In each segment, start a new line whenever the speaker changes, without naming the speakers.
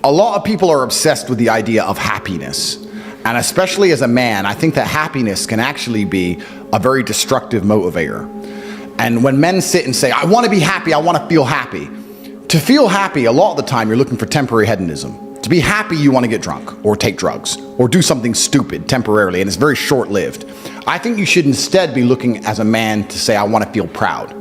A lot of people are obsessed with the idea of happiness. And especially as a man, I think that happiness can actually be a very destructive motivator. And when men sit and say, I want to be happy, I want to feel happy. To feel happy, a lot of the time, you're looking for temporary hedonism. To be happy, you want to get drunk or take drugs or do something stupid temporarily, and it's very short-lived. I think you should instead be looking as a man to say, I want to feel proud.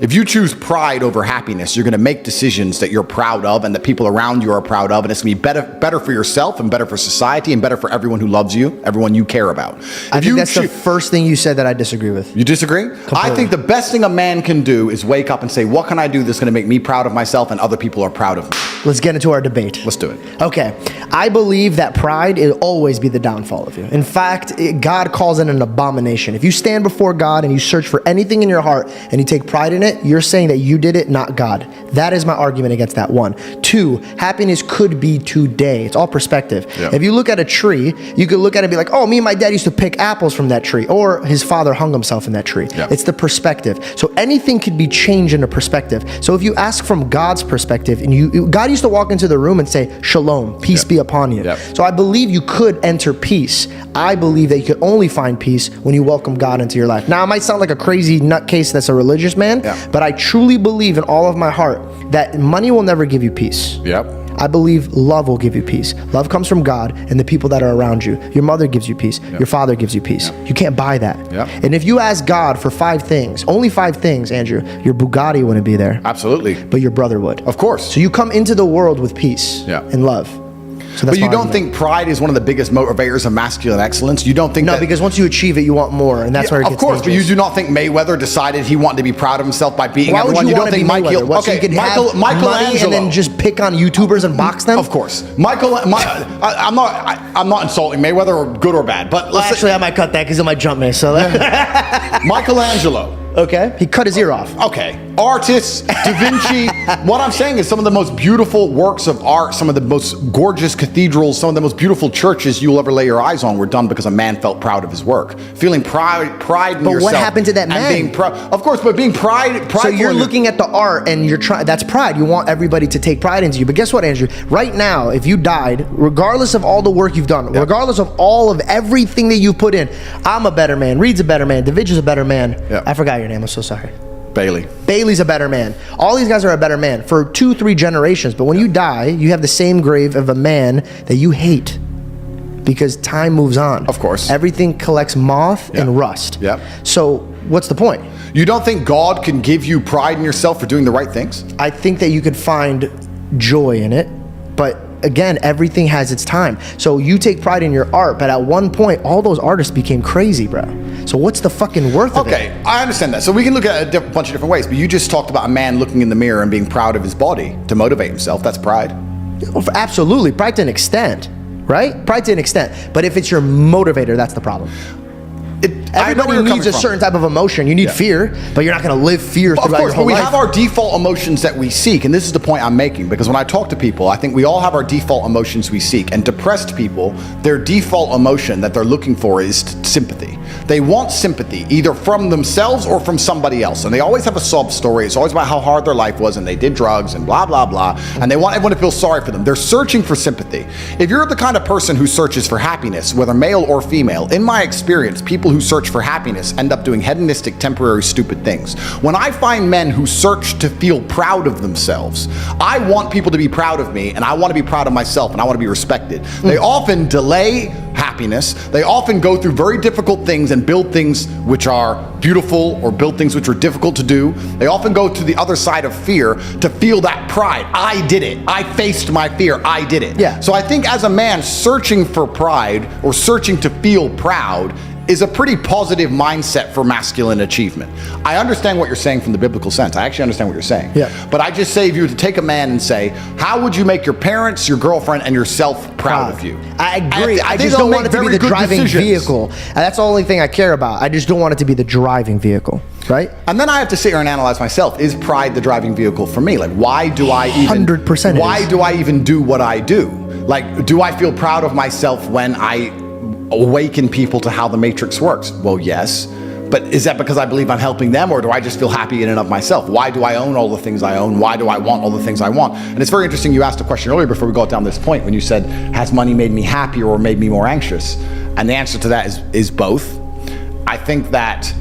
If you choose pride over happiness, you're going to make decisions that you're proud of and that people around you are proud of, and it's going to be better for yourself and better for society and better for everyone who loves you, everyone you care about.
I think that's the first thing you said that I disagree with.
You disagree? Completely. I think the best thing a man can do is wake up and say, what can I do that's going to make me proud of myself and other people are proud of me?
Let's get into our debate.
Let's do it.
Okay. I believe that pride will always be the downfall of you. In fact, God calls it an abomination. If you stand before God and you search for anything in your heart and you take pride in it, you're saying that you did it, not God. That is my argument against that one. 2, happiness could be today. It's all perspective. Yep. If you look at a tree, you could look at it and be like, oh, me and my dad used to pick apples from that tree, or his father hung himself in that tree. Yep. It's the perspective. So anything could be changed in a perspective. So if you ask from God's perspective, and God used to walk into the room and say, shalom, peace be upon you. Yep. So I believe you could enter peace. I believe that you could only find peace when you welcome God into your life. Now, it might sound like a crazy nutcase that's a religious man, but I truly believe in all of my heart that money will never give you peace.
Yep.
I believe love will give you peace. Love comes from God and the people that are around you. Your mother gives you peace. Your father gives you peace. You can't buy that. And if you ask God for 5 things, only 5 things, Andrew, your Bugatti wouldn't be there.
Absolutely.
But your brother would.
Of course.
So you come into the world with peace and love. So
but you don't think pride is one of the biggest motivators of masculine excellence? You don't think
No, because once you achieve it, you want more, and that's where it gets
Of course,
dangerous.
but you do not think Mayweather decided he wanted to be proud of himself by beating
Why
everyone?
Would you
don't think
Mayweather?
Okay,
you could
Michael,
have money and then just pick on YouTubers and box them?
Of course. I'm not insulting Mayweather or good or bad, but
actually, I might cut that because it might jump me. So
Michelangelo.
Okay. He cut his ear off.
Okay. Artists, Da Vinci. What I'm saying is some of the most beautiful works of art, some of the most gorgeous cathedrals, some of the most beautiful churches you'll ever lay your eyes on were done because a man felt proud of his work. Feeling pride in yourself.
But what happened to that man?
Being of course, but being prideful.
So you're looking at the art and you're trying, that's pride. You want everybody to take pride into you. But guess what, Andrew? Right now, if you died, regardless of all the work you've done, regardless of all of everything that you put in, I'm a better man, Reed's a better man, Da Vinci's a better man. I forgot your name, I'm so sorry. Bailey's a better man. All these guys are a better man for 2-3 generations. But when you die, you have the same grave of a man that you hate because time moves on.
Of course.
Everything collects moth and rust. So what's the point?
You don't think God can give you pride in yourself for doing the right things?
I think that you could find joy in it, but again, everything has its time. So you take pride in your art, but at one point, all those artists became crazy, bro. So what's the fucking worth of it?
Okay, I understand that. So we can look at a bunch of different ways, but you just talked about a man looking in the mirror and being proud of his body to motivate himself. That's pride.
Absolutely. Pride to an extent, right? Pride to an extent. But if it's your motivator, that's the problem. Everybody needs a certain type of emotion. You need fear, but you're not going to live fear throughout your whole life.
But we have our default emotions that we seek, and this is the point I'm making, because when I talk to people, I think we all have our default emotions we seek, and depressed people, their default emotion that they're looking for is sympathy. They want sympathy, either from themselves or from somebody else, and they always have a sob story. It's always about how hard their life was, and they did drugs, and blah, blah, blah, and they want everyone to feel sorry for them. They're searching for sympathy. If you're the kind of person who searches for happiness, whether male or female, in my experience, people who search for happiness end up doing hedonistic, temporary, stupid things. When I find men who search to feel proud of themselves, I want people to be proud of me, and I want to be proud of myself, and I want to be respected. They often delay happiness. They often go through very difficult things and build things which are beautiful or build things which are difficult to do. They often go to the other side of fear to feel that pride. I did it. I faced my fear. I did it.
Yeah.
So I think as a man searching for pride or searching to feel proud is a pretty positive mindset for masculine achievement. I understand what you're saying from the biblical sense. I actually understand what you're saying. But I just say if you were to take a man and say, how would you make your parents, your girlfriend, and yourself proud of you?
I agree. I just don't want it to be the driving vehicle. And that's the only thing I care about. I just don't want it to be the driving vehicle. Right?
And then I have to sit here and analyze myself. Is pride the driving vehicle for me? Like, why do I even
100%
why do I even do what I do? Like, do I feel proud of myself when I awaken people to how the matrix works? Well, yes. But is that because I believe I'm helping them, or do I just feel happy in and of myself? Why do I own all the things I own? Why do I want all the things I want? And it's very interesting, you asked a question earlier before we got down this point when you said, has money made me happier or made me more anxious? And the answer to that is both. I think that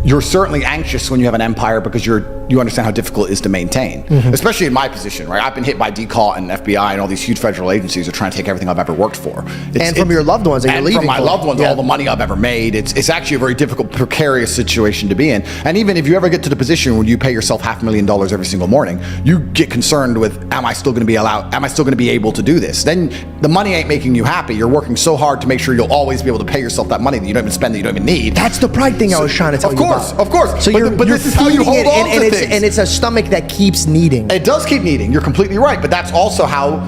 you're certainly anxious when you have an empire because you understand how difficult it is to maintain, especially in my position, right? I've been hit by DCAUT and FBI and all these huge federal agencies are trying to take everything I've ever worked for.
And from your loved ones that you're leaving
from my
for.
loved ones, all the money I've ever made. It's actually a very difficult, precarious situation to be in. And even if you ever get to the position where you pay yourself $500,000 every single morning, you get concerned with, am I still going to be able to do this? Then the money ain't making you happy. You're working so hard to make sure you'll always be able to pay yourself that money that you don't even spend, that you don't even need.
That's the pride thing I was trying to tell you about.
Of course.
So
but
you're
this is how you hold on to things.
And it's a stomach that keeps needing.
It does keep needing. You're completely right. But that's also how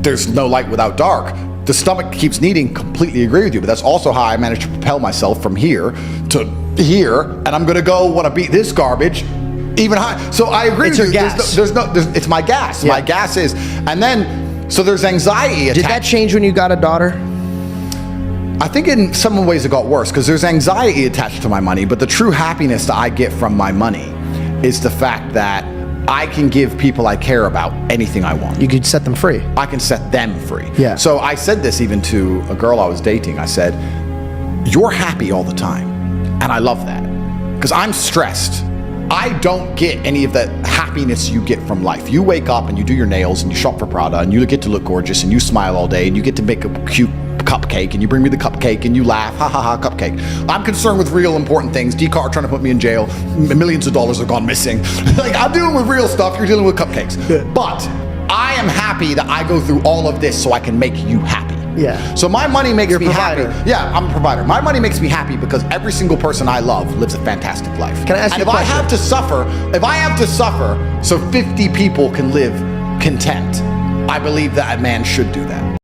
there's no light without dark. The stomach keeps needing. Completely agree with you. But that's also how I managed to propel myself from here to here. And I'm going to go want to beat this garbage even high. So I agree with you.
It's your gas.
It's my gas.
Yeah.
My gas is. And then, so there's anxiety attached.
Did that change when you got a daughter?
I think in some ways it got worse because there's anxiety attached to my money, but the true happiness that I get from my money is the fact that I can give people I care about anything I want.
You could set them free.
I can set them free.
Yeah.
So I said this even to a girl I was dating. I said, you're happy all the time. And I love that because I'm stressed. I don't get any of the happiness you get from life. You wake up and you do your nails and you shop for Prada and you get to look gorgeous and you smile all day and you get to make a cute cupcake and you bring me the cupcake and you laugh, ha ha ha, cupcake. I'm concerned with real important things. DCAR trying to put me in jail. Millions of dollars have gone missing. Like, I'm dealing with real stuff. You're dealing with cupcakes. But I am happy that I go through all of this so I can make you happy.
Yeah.
So my money makes me
provider.
happy. Yeah, I'm a provider. My money makes me happy because every single person I love lives a fantastic life.
Can I ask you a question?
If I have to suffer so 50 people can live content, I believe that a man should do that.